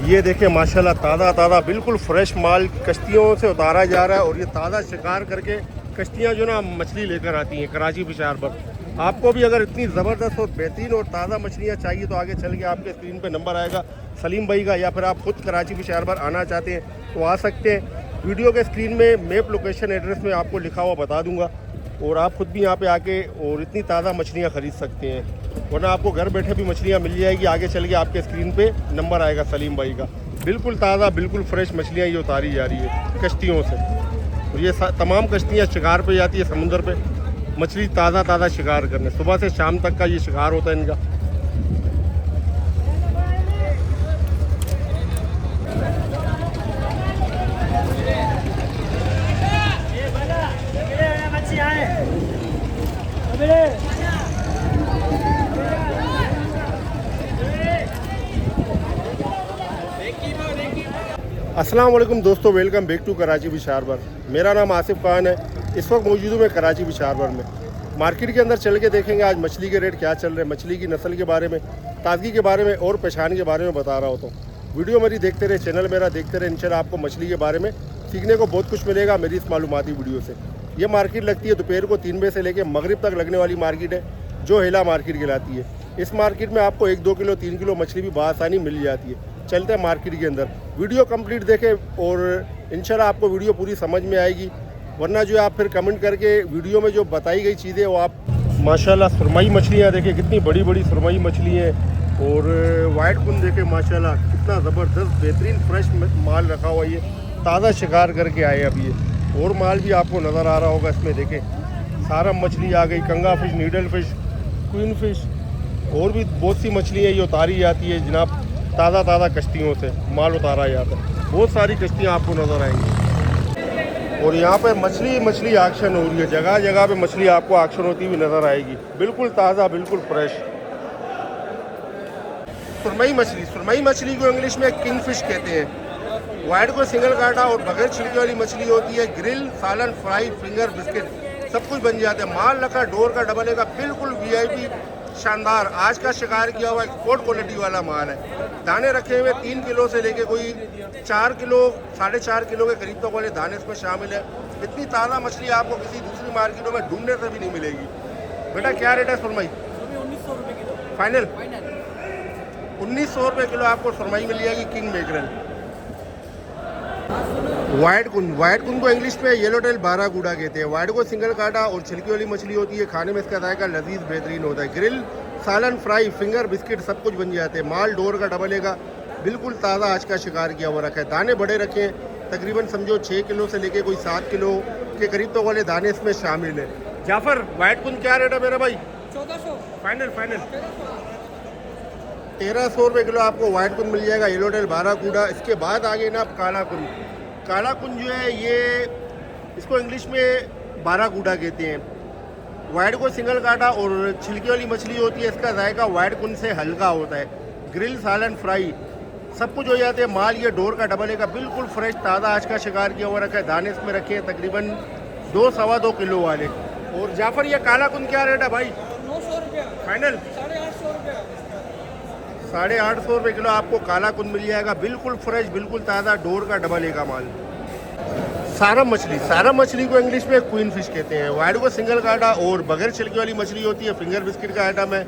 ये देखें माशाल्लाह ताज़ा ताज़ा बिल्कुल फ्रेश माल कश्तियों से उतारा जा रहा है और ये ताज़ा शिकार करके कश्तियाँ जो ना मछली लेकर आती हैं कराची पेशावर पर। आपको भी अगर इतनी ज़बरदस्त और बेहतरीन और ताज़ा मछलियाँ चाहिए तो आगे चल के आपके स्क्रीन पे नंबर आएगा सलीम भाई का, या फिर आप खुद कराची पेशावर पर आना चाहते हैं तो आ सकते हैं। वीडियो के स्क्रीन में मैप लोकेशन एड्रेस में आपको लिखा हुआ बता दूँगा और आप खुद भी यहाँ पे आके और इतनी ताज़ा मछलियाँ ख़रीद सकते हैं, वरना आपको घर बैठे भी मछलियाँ मिल जाएगी। आगे चल के आपके स्क्रीन पे नंबर आएगा सलीम भाई का। बिल्कुल ताज़ा बिल्कुल फ्रेश मछलियाँ ये उतारी जा रही है कश्तियों से, और ये तमाम कश्तियाँ शिकार पे जाती है समुंदर पे मछली ताज़ा ताज़ा शिकार करने। सुबह से शाम तक का ये शिकार होता है इनका। अस्सलाम वालेकुम दोस्तों, welcome back to Karachi Peshawar. मेरा नाम आसिफ खान है। इस वक्त मौजूद हूँ मैं कराची पेशावर में। मार्केट के अंदर चल के देखेंगे आज मछली के रेट क्या चल रहे हैं, मछली की नस्ल के बारे में, ताज़गी के बारे में और पहचान के बारे में बता रहा होता हूँ। वीडियो मेरी देखते रहे, चैनल मेरा देखते रहे। इंशाल्लाह आपको मछली के बारे में सीखने को बहुत कुछ मिलेगा मेरी इस मालूमाती वीडियो से। ये मार्केट लगती है दोपहर को 3 बजे से लेकर मगरिब तक लगने वाली मार्केट है, जो हेला मार्केट कहलाती है। इस मार्केट में आपको 1-2 किलो 3 किलो मछली भी बआसानी मिल जाती है। चलते हैं मार्केट के अंदर, वीडियो कंप्लीट देखें और इंशाल्लाह आपको वीडियो पूरी समझ में आएगी। वरना जो आप फिर कमेंट करके वीडियो में जो बताई गई चीज़ें वो आप माशाल्लाह सुरमई मछलियाँ देखें, कितनी बड़ी बड़ी सुरमई मछली हैं। और वाइट कुन देखें माशाल्लाह कितना ज़बरदस्त बेहतरीन फ्रेश माल रखा हुआ, ये ताज़ा शिकार करके आए अभी ये। और माल भी आपको नज़र आ रहा होगा इसमें, देखें सारा मछली आ गई, कंगा fish, needle fish, queen fish और भी बहुत सी मछलियाँ ये उतारी जाती है जनाब। ताज़ा ताज़ा कश्तियों से माल उतारा जाता है, बहुत सारी कश्तियाँ आपको नज़र आएंगी। और यहाँ पे मछली एक्शन हो रही है, जगह जगह पे मछली आपको एक्शन होती हुई नज़र आएगी। बिल्कुल ताज़ा बिल्कुल फ्रेश सुरमई मछली को इंग्लिश में किंग फिश कहते हैं। वाइट को सिंगल काटा और बगैर छिलके वाली मछली होती है। ग्रिल, सालन, फ्राई, फिंगर, बिस्किट सब कुछ बन जाते हैं। माल रखा डोर का डबल का बिल्कुल VIP शानदार आज का शिकार किया हुआ एक्सपोर्ट क्वालिटी वाला माल है। दाने रखे हुए 3 किलो से लेके कोई 4 किलो 4.5 किलो के करीब तक वाले दाने इसमें शामिल है। इतनी ताज़ा मछली आपको किसी दूसरी मार्केटों में ढूंढने से भी नहीं मिलेगी। बेटा क्या रेट है सुरमई? 1900 रुपये किलो फाइनल 1900 रुपये किलो आपको सुरमई मिल जाएगी किंग मैकरेल। वाइट कुन को इंग्लिश में येलो टेल बारागुडा कहते हैं। वाइट को सिंगल काटा और छिलकी वाली मछली होती है। खाने में इसका जायका लजीज बेहतरीन होता है। ग्रिल, सालन, फ्राई, फिंगर, बिस्किट सब कुछ बन जाते हैं। माल डोर का डबल का बिल्कुल ताज़ा आज का शिकार किया हुआ रखा है। दाने बड़े रखे हैं, तकरीबन समझो 6 किलो से लेके कोई 7 किलो के करीब तो वाले दाने इसमें शामिल है। जाफर वाइट कुन क्या रेट है मेरा भाई? 1400 फाइनल 1300 रुपये किलो आपको वाइट कुन मिल जाएगा, येलो टेल बारागुडा। इसके बाद आगे ना आप काला कुन जो है ये इसको इंग्लिश में बारागुडा कहते हैं। वाइट को सिंगल काटा और छिलकी वाली मछली होती है। इसका जायका वाइट कुन से हल्का होता है। ग्रिल, सालन, फ्राई सब कुछ हो जाते हैं। माल ये डोर का डबल का बिल्कुल फ्रेश ताज़ा आज का शिकार किया हुआ रखा है। दाने इसमें रखे हैं तकरीबन 2-2.25 किलो वाले। और जाफर ये काला कुन क्या रेट है भाई? 900 रुपया फाइनल 850 रुपया 850 रुपये किलो आपको काला कुन मिल जाएगा, बिल्कुल फ्रेश बिल्कुल ताज़ा डोर का डबल का माल। सारा मछली को इंग्लिश में क्वीन फिश कहते हैं। वाइट को सिंगल काटा और बगैर छिलके वाली मछली होती है। फिंगर बिस्किट का आइटम है,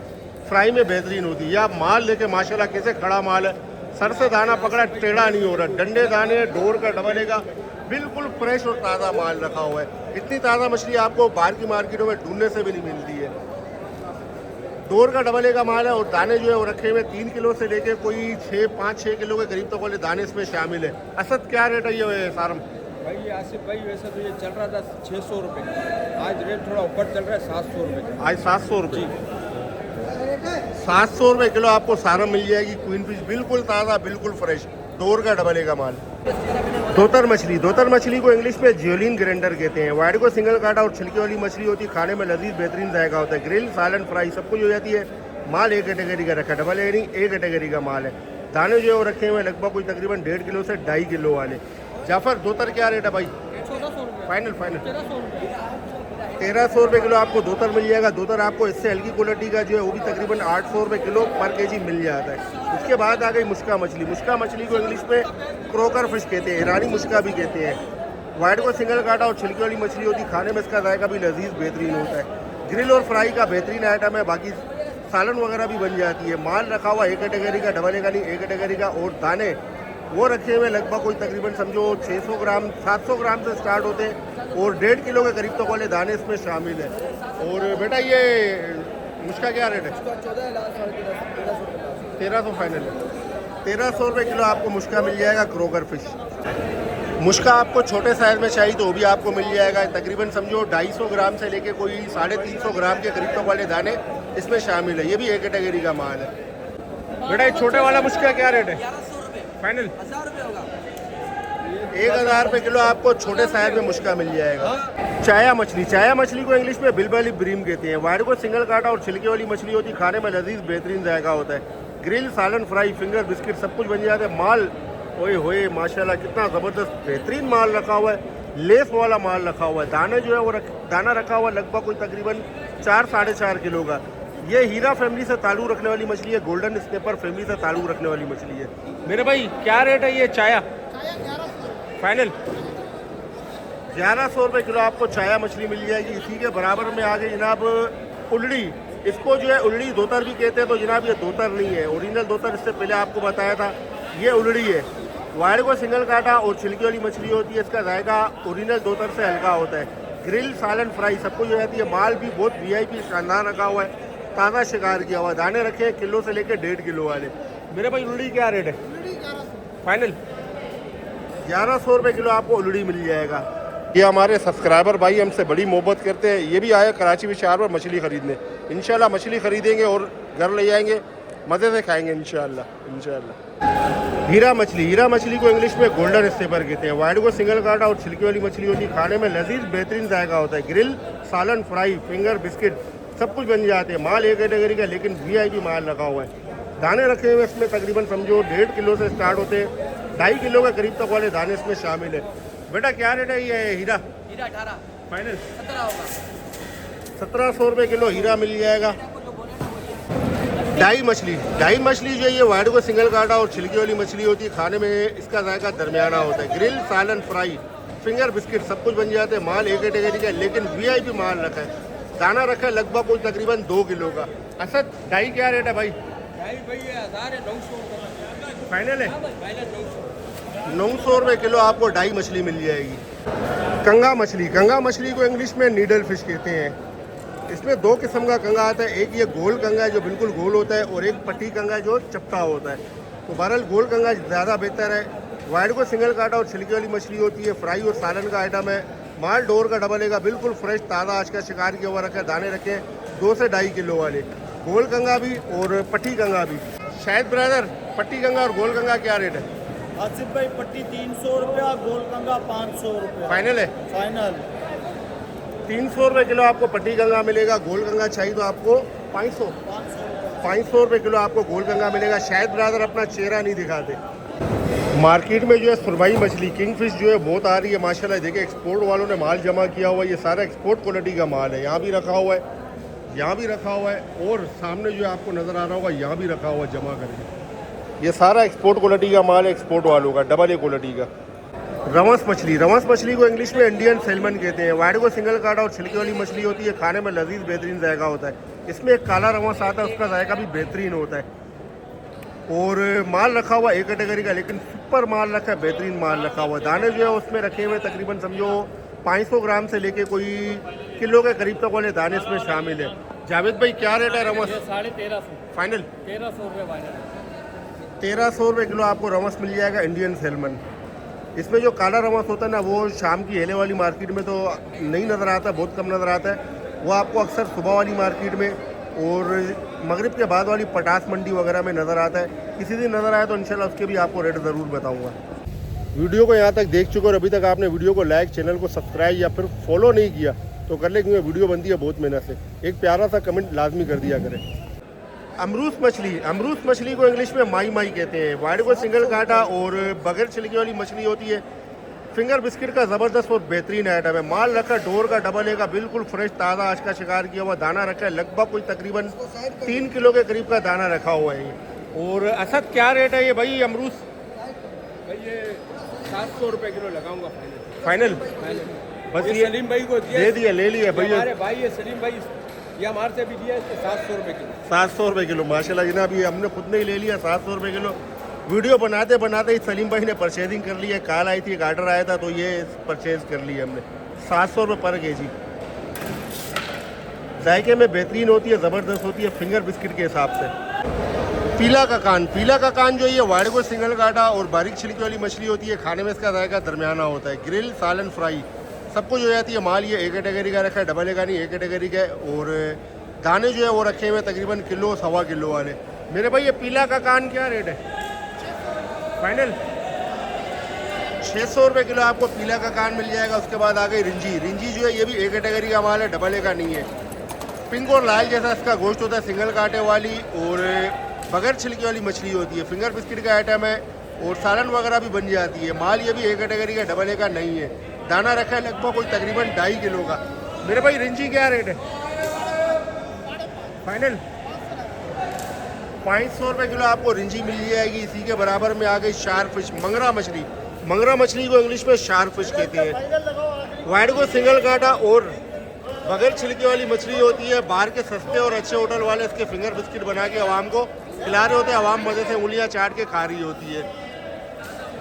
फ्राई में बेहतरीन होती है। आप माल लेके माशाल्लाह कैसे खड़ा माल है, सर से दाना पकड़ा टेढ़ा नहीं हो रहा, डंडे दाने डोर का डबल का बिल्कुल फ्रेश और ताज़ा माल रखा हुआ है। इतनी ताज़ा मछली आपको बाहर की मार्केटों में ढूंढने से भी नहीं मिलती है। डोर का डबल का माल है और दाने जो है वो रखे हुए 3 किलो से लेके कोई 5-6 किलो के करीब तक वाले दाने इसमें शामिल है। असद क्या रेट है ये सारम? भाई आसिफ भाई वैसे तो ये चल रहा था 600 रुपये, आज रेट थोड़ा ऊपर चल रहा है 700 रुपये। आज 700 रुपये 700 रुपये किलो आपको सारम मिल जाएगी। क्वीन फिश बिल्कुल ताज़ा बिल्कुल फ्रेश डोर का डबल का माल। दोतर मछली को इंग्लिश में जियोलिन ग्रेंडर कहते हैं। वाइट को सिंगल काटा और छिलकी वाली मछली होती है। खाने में लजीज बेहतरीन जायका होता है। ग्रिल, सालन, फ्राई सब कुछ हो जाती है। माल एक कैटेगरी का रखा है, डबल नहीं एक कैटेगरी का माल है। दाने जो है वो रखे हुए लगभग कोई तकरीबन 1.5 किलो से 2.5 किलो वाले। जाफर दोतर क्या रेट है भाई? 1400 रुपये फाइनल 1300 रुपये 1300 रुपये किलो आपको दोतर मिल जाएगा। दोतर आपको इससे हल्की क्वालिटी का जो है वो भी तकरीबन 800 रुपये किलो पर केजी मिल जाता है। उसके बाद आ गई मुश्का मछली। मुश्का मछली को इंग्लिश में क्रोकर फिश कहते हैं, ईरानी मुश्का भी कहते हैं। वाइट को सिंगल काटा और छिलके वाली मछली होती है, खाने में इसका जायका भी लजीज बेहतरीन होता है। ग्रिल और फ्राई का बेहतरीन आइटम है। बाकी सालन वगैरह भी बन जाती है। माल रखा हुआ एक कैटेगरी का, डबल का नहीं, एक कैटेगरी का। और दाने वो रखे हुए लगभग कोई तकरीबन समझो 600 ग्राम 700 ग्राम से स्टार्ट होते हैं और 1.5 किलो के करीब तक वाले दाने इसमें शामिल है। और बेटा ये मुश्का क्या रेट है? 1300 फाइनल है। 1300 रुपये किलो आपको मुश्का मिल जाएगा क्रोकर फिश। मुश्का आपको छोटे साइज में चाहिए तो वो भी आपको मिल जाएगा। तकरीबन समझो 250 ग्राम से लेके कोई 350 ग्राम के करीब तक वाले दाने इसमें शामिल है। ये भी एक कैटेगरी का माल है। बेटा ये छोटे वाला मुश्का क्या रेट है? फाइनल 1000 रुपये होगा। 1000 रुपये किलो आपको छोटे साइज में मुश्का मिल जाएगा। चाया मछली। चाया मछली को इंग्लिश में बिलबली ब्रीम कहते हैं। वाइट को सिंगल काटा और छिलके वाली मछली होती है, खाने में लजीज बेहतरीन जायका होता है। ग्रिल, सालन, फ्राई, फिंगर, बिस्किट सब कुछ बन जाता है। माल ओए होए माशाल्लाह कितना ज़बरदस्त बेहतरीन माल रखा हुआ है। लेस वाला माल रखा हुआ है। दाना जो है वो दाना रखा हुआ है लगभग कोई तकरीबन 4-4.5 किलो का। ये हीरा फैमिली से ताल्लुक़ रखने वाली मछली है। गोल्डन स्नेपर फैमिली से ताल्लुक़ रखने वाली मछली है। मेरे भाई क्या रेट है ये चाया? फाइनल 1100 रुपये किलो आपको चाया मछली मिल जाएगी। इसी के बराबर में आ गई जनाब उलड़ी। इसको जो है उलड़ी दोतर भी कहते हैं। तो जनाब ये दोतर नहीं है, ओरिजिनल दोतर इससे पहले आपको बताया था ये उलड़ी है। वाइड को सिंगल काटा और छिलकी वाली मछली होती है। इसका जायका ओरिजिनल दोतर से हल्का होता है। ग्रिल, सालन, फ्राई सब कुछ हो जाती है। माल भी बहुत VIP शानदार रखा हुआ है, ताज़ा शिकार किया हुआ। दाने रखे हैं किलो से लेकर 1.5 किलो वाले। मेरे भाई उलड़ी क्या रेट है? फाइनल 1100 रुपये किलो आपको उलड़ी मिल जाएगा। ये हमारे सब्सक्राइबर भाई हमसे बड़ी मोहब्बत करते हैं। ये भी आए कराची विशार पर मछली ख़रीदने। इंशाल्लाह मछली ख़रीदेंगे और घर ले जाएंगे, मज़े से खाएंगे इंशाल्लाह। हीरा मछली। हीरा मछली को इंग्लिश में गोल्डन स्नेपर कहते हैं। वाइट को सिंगल काटा और छिलके वाली मछली होती है, खाने में लजीज बेहतरीन जायका होता है। ग्रिल, सालन, फ्राई, फिंगर, बिस्किट सब कुछ बन जाते हैं। माल एक कैटेगरी का लेकिन VIP माल रखा हुआ है। दाने रखे हुए इसमें तकरीबन समझो 1.5 किलो से स्टार्ट होते हैं, 2.5 किलो के करीब तक वाले दाने इसमें शामिल है। बेटा क्या रेट है ये हीरा? 18 फाइनल 17 होगा। 1700 रुपये किलो हीरा मिल जाएगा। डाई मछली। डाई मछली जो है ये वाइट को सिंगल काटा और छिलकी वाली मछली होती है, खाने में इसका जायका दरमियाना होता है। ग्रिल, सालन, फ्राई, फिंगर, बिस्किट सब कुछ बन जाते हैं। माल एक कैटेगरी का लेकिन VIP माल रखा है। दाना रखा है लगभग कोई तकरीबन 2 किलो का। असद डाई क्या रेट है भाई? फाइनल है 900 रुपये किलो आपको डाई मछली मिल जाएगी। कंगा मछली। कंगा मछली को इंग्लिश में नीडल फिश कहते हैं। इसमें 2 किस्म का कंगा आता है। एक ये गोल कंगा है जो बिल्कुल गोल होता है और एक पट्टी कंगा जो चपटा होता है। तो बहरहाल गोल कंगा ज़्यादा बेहतर है। वाइट को सिंगल काटा और छिलके वाली मछली होती है। फ्राई और सालन का आइटम है। माल डोर का डबल का बिल्कुल फ्रेश ताज़ा आज का शिकार किया हुआ रखा है। दाने रखे 2 से 2.5 किलो वाले। गोल कंगा भी और पट्टी कंगा भी। शायद ब्रदर पट्टी कंगा और गोल कंगा क्या रेट है? आसिफ भाई पट्टी 300 रुपया, गोल कंगा 500 रुपया। फाइनल है? फाइनल 300 रुपये किलो आपको पट्टी गंगा मिलेगा। गोल गंगा चाहिए तो आपको 500 रुपये किलो आपको गोल गंगा मिलेगा। शायद ब्रदर अपना चेहरा नहीं दिखाते। मार्केट में जो है सुरमई मछली किंग फिश जो है बहुत आ रही है माशाल्लाह। देखिए एक्सपोर्ट वालों ने माल जमा किया हुआ है। ये सारा एक्सपोर्ट क्वालिटी का माल है। यहाँ भी रखा हुआ है, यहाँ भी रखा हुआ है और सामने जो है आपको नज़र आ रहा होगा यहाँ भी रखा हुआ है जमा करके। ये सारा एक्सपोर्ट क्वालिटी का माल है, एक्सपोर्ट वालों का, डबल ए क्वालिटी का। रवस मछली। रवस मछली को इंग्लिश में इंडियन सैल्मन कहते हैं। वाइट को सिंगल काटा और छिलके वाली मछली होती है, खाने में लजीज बेहतरीन जायका होता है। इसमें एक काला रवस आता है, उसका जायका भी बेहतरीन होता है। और माल रखा हुआ एक कैटेगरी का लेकिन सुपर माल रखा है, बेहतरीन माल रखा हुआ है। दाने जो है उसमें रखे हुए तकरीबन समझो 500 ग्राम से लेके कोई किलो के करीब तक वाले दाने इसमें शामिल है। जावेद भाई क्या रेट है रमस? 1350 फाइनल 1300 रुपये फाइनल। 1300 रुपये किलो आपको रमस मिल जाएगा इंडियन सैल्मन। इसमें जो काला रमस होता है ना वो शाम की हेले वाली मार्केट में तो नहीं नज़र आता, बहुत कम नज़र आता है। वो आपको अक्सर सुबह वाली मार्केट में और मगरिब के बाद वाली पटास मंडी वगैरह में नज़र आता है। किसी दिन नज़र आया तो इंशाल्लाह उसके भी आपको रेट ज़रूर बताऊंगा। वीडियो को यहाँ तक देख चुके और अभी तक आपने वीडियो को लाइक, चैनल को सब्सक्राइब या फिर फॉलो नहीं किया तो कर ले, क्योंकि वीडियो बनती है बहुत मेहनत से। एक प्यारा सा कमेंट लाजमी कर दिया करें। अमरूस मछली। अमरूस मछली को इंग्लिश में माई माई कहते हैं। वाइट को सिंगल काटा और बगैर छिलके वाली मछली होती है। फिंगर बिस्किट का ज़बरदस्त और बेहतरीन आइटम है। माल रखा है डोर का, डबल ए का, बिल्कुल फ्रेश ताज़ा आज का शिकार किया हुआ दाना रखा है। लगभग कोई तकरीबन 3 किलो के करीब का दाना रखा हुआ है ये। और असद क्या रेट है ये भाई अमरूद? भाई ये 700 रुपये किलो लगाऊंगा फाइनल? बस ये ये सलीम भाई को दे दिया, ले लिया भाई। हमारे भाई ये सलीम भाई ये हमारे से भी दिया इसको 700 रुपये किलो। 700 रुपये किलो माशाल्लाह जनाब, ये हमने खुद ने ही ले लिया 700 रुपये किलो। वीडियो बनाते बनाते ही सलीम भाई ने परचेजिंग कर ली है। कॉल आई थी, एक आर्डर आया था तो ये परचेज कर लिया हमने। 700 रुपये पर केजी। जायके में बेहतरीन होती है, ज़बरदस्त होती है फिंगर बिस्किट के हिसाब से। पीला का कान, पीला का कान जो ये वाड़गो सिंगल काटा और बारीक छिलकी वाली मछली होती है। खाने में इसका जायका दरमियाना होता है। ग्रिल, सालन, फ्राई सब कुछ हो जाती है। माल ये एक कैटेगरी का रखा है, डबल ए का नहीं, एक कैटेगरी का है। और दाने जो है वो रखे हुए तकरीबन किलो सवा किलो वाले। मेरे भाई ये पीला का कान क्या रेट है फाइनल? 600 रुपये किलो आपको पीला का कान मिल जाएगा। उसके बाद आ गई रिंजी। रिंजी जो है ये भी एक कैटेगरी का माल है, डबल ए का नहीं है। पिंक और लाल जैसा इसका गोश्त होता है, सिंगल कांटे वाली और बगैर छिलके वाली मछली होती है। फिंगर बिस्किट का आइटम है और सालन वगैरह भी बन जाती है। माल ये भी एक कैटेगरी का, डबल ए का नहीं है। दाना रखा है लगभग कोई तकरीबन 2.5 किलो का। मेरे भाई रिंजी क्या रेट है फाइनल? 500 रुपये किलो आपको रिंजी मिल जाएगी। इसी के बराबर में आ गई शार्क फिश, मंगरा मछली। मंगरा मछली को इंग्लिश में शार्क फिश कहते हैं। वाइड को सिंगल काटा और बगैर छिलके वाली मछली होती है। बाहर के सस्ते और अच्छे होटल वाले इसके फिंगर बिस्किट बना के आवाम को खिला रहे होते हैं। आवाम मज़े से उंगलियां चाट के खा रही होती है।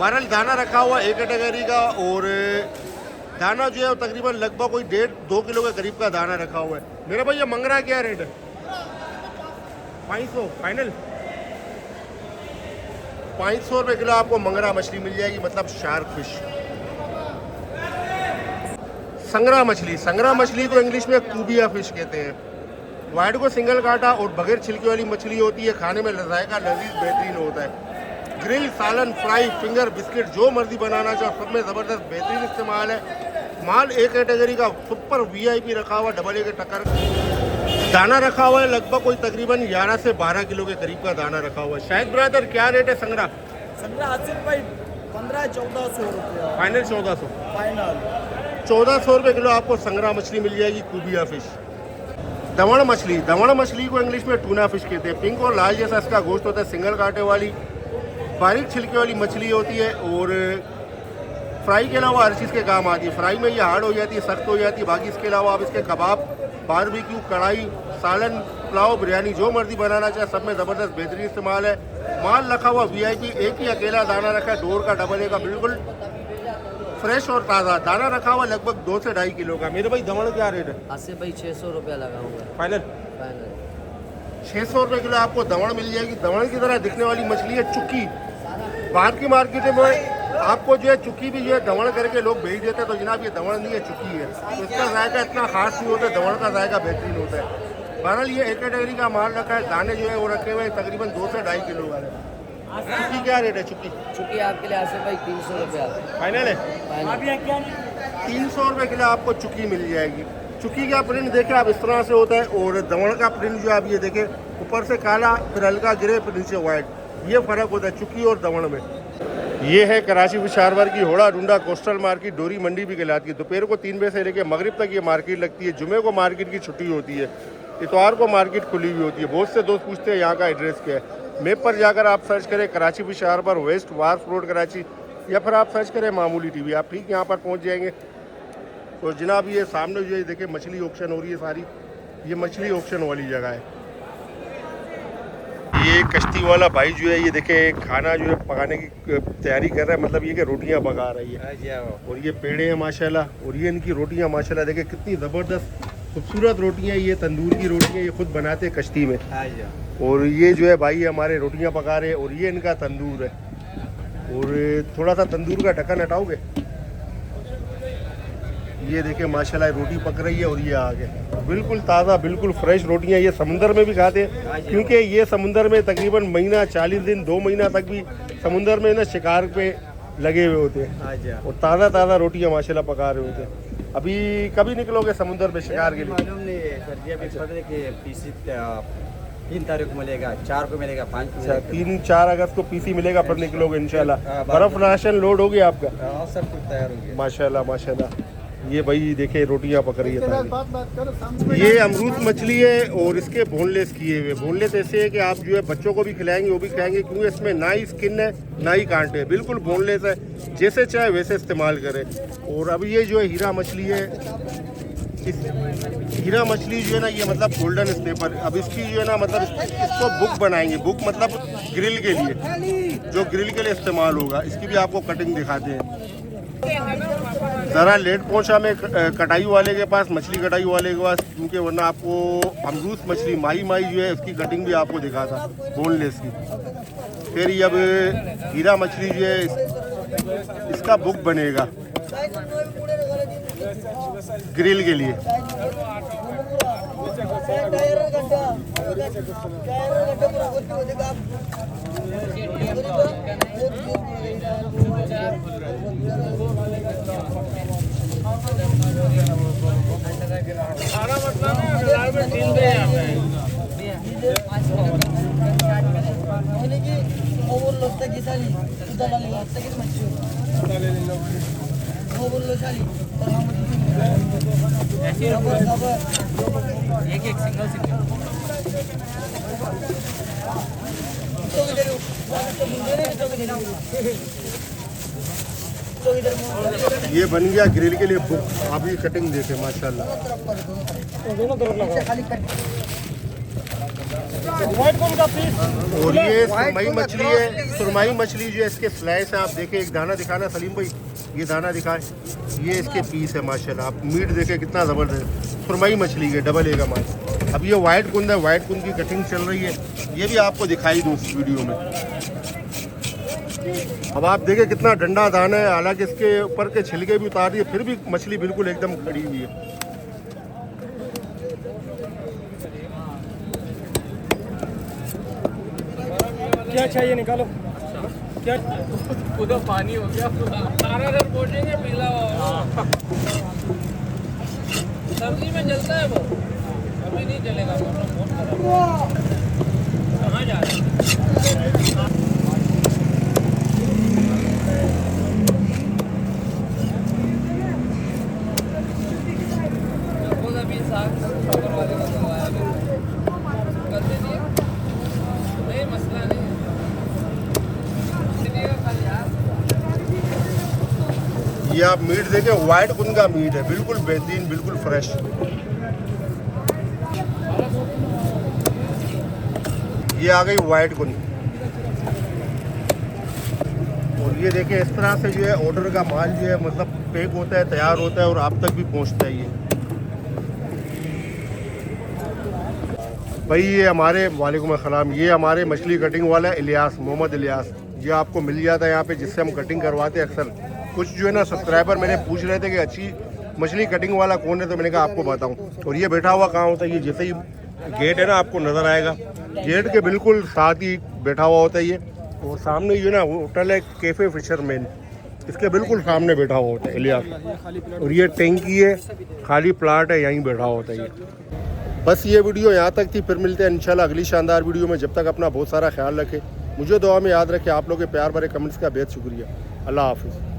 बहरहाल दाना रखा हुआ एक कैटेगरी का और दाना जो है तकरीबन लगभग कोई 1.5-2 किलो के करीब का दाना रखा हुआ है। मेरा भाई ये मंगरा क्या रेट है? 500 फाइनल? 500 रुपये किलो आपको मंगरा मछली मिल जाएगी, मतलब शार्क फिश। संगरा मछली, संगरा मछली को इंग्लिश में कूबिया फिश कहते हैं। वाइड को सिंगल काटा और बगैर छिलके वाली मछली होती है। खाने में जायका लजीज बेहतरीन होता है। ग्रिल, सालन, फ्राई, फिंगर बिस्किट जो मर्जी बनाना चाहो सब में ज़बरदस्त बेहतरीन इस्तेमाल है। माल एक कैटेगरी का सुपर VIP रखा हुआ, डबल ए के टक्कर। दाना रखा हुआ है लगभग कोई तकरीबन 11 से 12 किलो के करीब का दाना रखा हुआ है। शायद ब्रदर क्या रेट है संगरा? संग्रह आसिफ भाई 1500-1400 रुपया फाइनल 1400? फाइनल 1400 रुपये किलो आपको संगरा मछली मिल जाएगी, कूबिया फिश। दवण मछली, दवण मछली को इंग्लिश में टूना फिश कहते हैं। पिंक और लाल जैसा इसका गोश्त होता है, सिंगल कांटे वाली बारीक छिलके वाली मछली होती है और फ्राई के अलावा हर चीज़ के काम आती है। फ्राई में ये हार्ड हो जाती है, सख्त हो जाती है। बाकी इसके अलावा आप इसके कबाब, बारबेक्यू, कढ़ाई, सालन, पुलाव, बिरयानी जो मर्जी बनाना चाहे सब में ज़बरदस्त बेहतरीन इस्तेमाल है। माल रखा हुआ VIP, एक ही अकेला दाना रखा है डोर का, डबल ए का, बिल्कुल फ्रेश और ताज़ा। दाना रखा हुआ लगभग 2 से 2.5 किलो का। मेरे भाई दवण क्या रेट है? आसिफ भाई 600 रुपया लगाऊंगा फाइनल? फाइनल। 600 रुपये किलो आपको दवण मिल जाएगी। दवण की तरह दिखने वाली मछली है चुक्की। बाहर की मार्केट में आपको जो है चुक्की भी जो है दवण करके लोग भेज देते हैं, तो जनाब ये दवण नहीं है, चुक्की है। तो इसका जायका इतना खास नहीं होता, दवण का जायका बेहतरीन होता है। बहरहाल ये एक कैटेगरी का माल रखा है। दाने जो है वो रखे हुए हैं तकरीबन 2 से 2.5 किलो वाले। चुक्की क्या रेट है चुक्की? चूँकि आपके लिए आसिफ भाई 300 रुपया फाइनल है? फाइनल। 300 रुपये किलो आपको चुक्की मिल जाएगी। चुक्की का प्रिंट देखें आप इस तरह से होता है और दवण का प्रिंट जो आप ये देखें ऊपर से काला फिर हल्का ग्रे फिर नीचे वाइट, ये फ़र्क होता है चुक्की और दवण में। ये है कराची विशारवर की होड़ा डूंडा कोस्टल मार्केट, डोरी मंडी भी कहलाती है। दोपहर को 3 बजे से लेकर मगरिब तक ये मार्केट लगती है। जुमे को मार्केट की छुट्टी होती है, इतवार को मार्केट खुली हुई होती है। बहुत से दोस्त पूछते हैं यहाँ का एड्रेस क्या है। मैप पर जाकर आप सर्च करें कराची विशारवर वेस्ट वार्फ रोड कराची, या फिर आप सर्च करें मामूली TV, आप ठीक यहाँ पर पहुँच जाएंगे। तो जनाब ये सामने जो है देखें मछली ऑक्शन हो रही है सारी, ये मछली ऑक्शन वाली जगह है। ये कश्ती वाला भाई जो है ये देखे खाना जो है पकाने की तैयारी कर रहा है, मतलब ये कि रोटियां पका रही है। और ये पेड़े हैं माशाल्लाह, और ये इनकी रोटियां माशाल्लाह देखे कितनी ज़बरदस्त खूबसूरत रोटियां। ये तंदूर की रोटियां ये खुद बनाते हैं कश्ती में। और ये जो है भाई हमारे रोटियां पका रहे हैं और ये इनका तंदूर है। और थोड़ा सा तंदूर का ढक्कन हटाओगे, ये देखें माशाल्लाह रोटी पक रही है और ये आगे बिल्कुल ताज़ा बिल्कुल फ्रेश रोटियां। ये समुंदर में भी खाते हैं क्योंकि ये समुंदर में तकरीबन महीना 40 दिन 2 महीना तक भी समुंदर में ना शिकार पे लगे हुए होते हैं और ताज़ा ताज़ा रोटियां माशाल्लाह पका रहे होते हैं। अभी कभी निकलोगे समुंदर में शिकार के लिए? 3 तारीख को मिलेगा, 4 को मिलेगा, 5 को अच्छा 3-4 अगस्त को पीसी मिलेगा, फिर निकलोगे इंशाल्लाह। बर्फ राशन लोड हो गया आपका? हाँ, सब कुछ तैयार हो गया। माशाल्लाह माशाल्लाह। ये भाई देखे रोटियां पक रही है ताज़ी। ये अमरूद मछली है और इसके बोनलेस किए हुए। बोनलेस ऐसे है कि आप जो है बच्चों को भी खिलाएंगे वो भी खाएंगे, क्योंकि इसमें ना ही स्किन है ना ही कांटे, बिल्कुल बोनलेस है, जैसे चाहे वैसे इस्तेमाल करें। और अब ये जो है हीरा मछली है, इस हीरा मछली जो है ना, ये मतलब गोल्डन स्नेपर। अब इसकी जो है ना मतलब इसको बुक बनाएंगे, बुक मतलब ग्रिल के लिए, जो ग्रिल के लिए इस्तेमाल होगा। इसकी भी आपको कटिंग दिखाते हैं। ज़रा लेट पहुंचा मैं कटाई वाले के पास, मछली कटाई वाले के पास, क्योंकि वरना आपको अमरूद मछली माही जो है उसकी कटिंग भी आपको दिखाता बोनलेस की। फिर ये अब हीरा मछली जो है इसका बुक बनेगा ग्रिल के लिए। एक सिंगल ये बन गया ग्रिल के लिए बुक। आप ये कटिंग देखें माशाल्लाह। और ये सुरमई मछली है। सुरमई मछली जो है इसके स्लाइस हैं, आप देखें। एक दाना दिखाना सलीम भाई, ये दाना दिखाएं। ये इसके पीस है माशाल्लाह। आप मीट देखें कितना ज़बरदस्त। सुरमई मछली के डबल ए का माल। अब ये वाइट कुंद है, वाइट कुंद की कटिंग चल रही है, ये भी आपको दिखाई दूँ इस वीडियो में। अब आप देखें कितना डंडा दाना है, हालांकि इसके ऊपर के छिलके भी उतार दिए, फिर भी मछली बिल्कुल एकदम खड़ी हुई है। क्या चाहिए निकालो। क्या उधर पानी हो गया, सारा घर पहुंचेंगे पीला। सर्दी में जलता है वो, अभी नहीं जलेगा। कहाँ जा रहे हैं? अभी साग वाले को करवाया कर दीजिए, नहीं मसला नहीं। ये आप मीट देखें, वाइट कुन का मीट है, बिल्कुल बेहतरीन, बिल्कुल फ्रेश। ये आ गई वाइट कुन। और ये देखें इस तरह से जो है ऑर्डर का माल जो है मतलब पैक होता है, तैयार होता है और आप तक भी पहुंचता है। ये भाई ये हमारे वालेकुम अस्सलाम, ये हमारे मछली कटिंग वाला इलियास, मोहम्मद इलियास। ये आपको मिल जाता है यहाँ पे, जिससे हम कटिंग करवाते हैं अक्सर। कुछ जो है ना सब्सक्राइबर मेरे पूछ रहे थे कि अच्छी मछली कटिंग वाला कौन है, तो मैंने कहा आपको बताऊं। और ये बैठा हुआ कहाँ होता है? ये जैसे ही गेट है ना आपको नज़र आएगा, गेट के बिल्कुल साथ ही बैठा हुआ होता है ये। और सामने जो है ना होटल है कैफ़े फिशरमैन, इसके बिल्कुल सामने बैठा हुआ होता है इलियास। और ये टैंकी है, खाली प्लाट है, यहीं बैठा हुआ होता है ये। बस ये वीडियो यहाँ तक थी, फिर मिलते हैं इंशाल्लाह अगली शानदार वीडियो में। जब तक अपना बहुत सारा ख्याल रखें, मुझे दुआ में याद रखें। आप लोग के प्यार भरे कमेंट्स का बेहद शुक्रिया। अल्लाह हाफिज़।